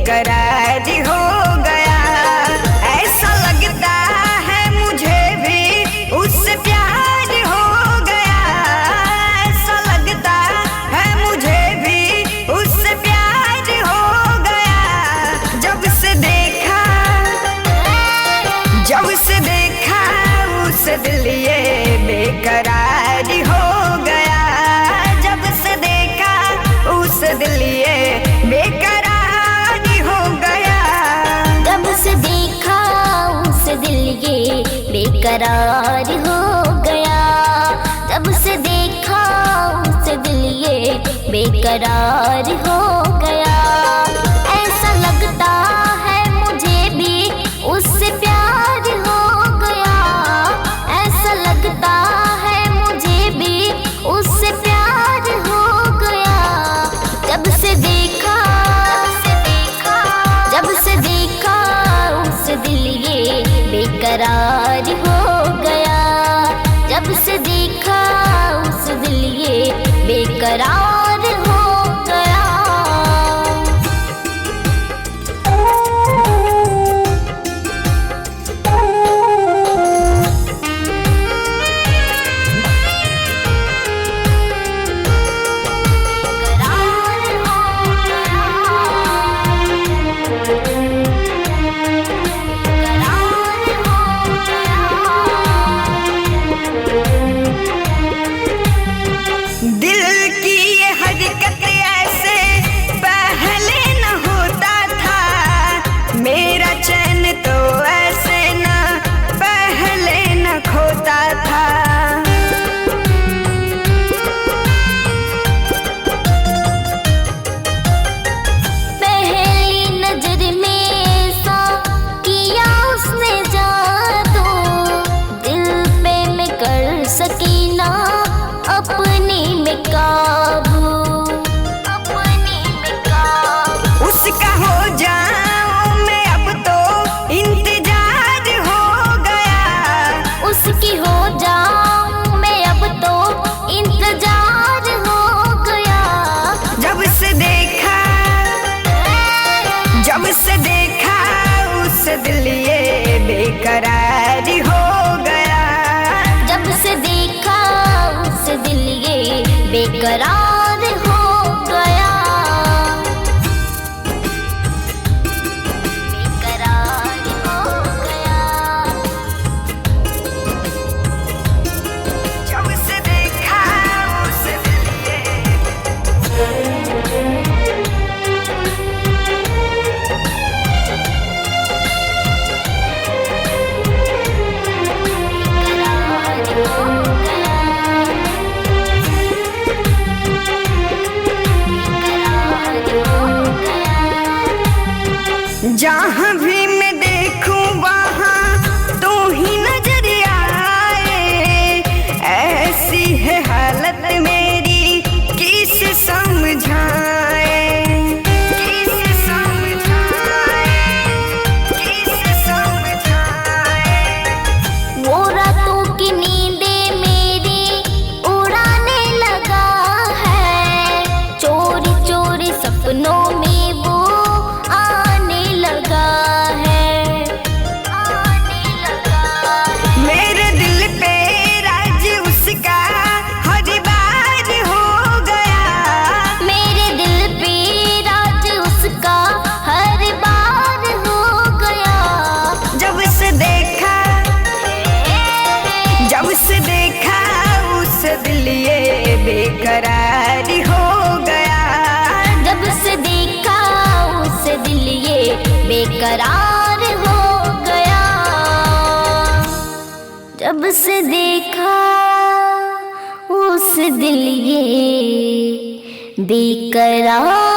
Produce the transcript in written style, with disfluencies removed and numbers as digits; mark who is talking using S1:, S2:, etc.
S1: बेकरार हो गया। ऐसा लगता है मुझे भी उससे प्यार हो गया। ऐसा लगता है मुझे भी उससे प्यार हो गया। जब से देखा उस दिल ये बेकरार हो गया। जब से देखा उस दिल ये बेकरार हो गया।
S2: जब से देखा उस दिल ये बेकरार हो गया। जब से देखा उस दिल ये बेकरार हो गया। ऐसा लगता है मुझे भी उससे प्यार हो गया। ऐसा लगता है मुझे भी उससे प्यार हो गया। जब से देखा उस दिल ये बेकरार हो गया। जब से देखा उस दिल ये बेकरार हो गया।
S1: दिल की ये हरकत ऐसे पहले न होता था। मेरा चैन तो ऐसे न पहले न खोता था।
S2: पहली नजर में सा किया उसने जादू। दिल पे मैं कर सकी ना अपने में काबू।
S1: उसका हो जाऊं मैं अब तो इंतजार हो गया।
S2: उसकी हो जाऊं मैं अब तो इंतजार हो गया।
S1: जब से देखा उस दिल ये बेकरार हो गया।
S2: जब से देखा उस दिल ये बेकरार हो गया। बेकरार हो गया।
S1: जब से देखा उस दिल ये जहाँ भी मैं देखूं वहाँ तू ही नजर आए। ऐसी है हालत मेरी किसे समझाए।
S2: वो रातों की नींदें मेरी उड़ाने लगा है। चोरी चोरी सपनों में वो आने लगा है।
S1: मेरे दिल पे राज उसका हर बार हो गया।
S2: मेरे दिल पे राज उसका हर बार हो गया।
S1: जब से देखा उस दिल ये बेकरार हो गया।
S2: जब से देखा उस दिल ये बेकरार हो गया। जब से देखा उस दिल ये बेकरार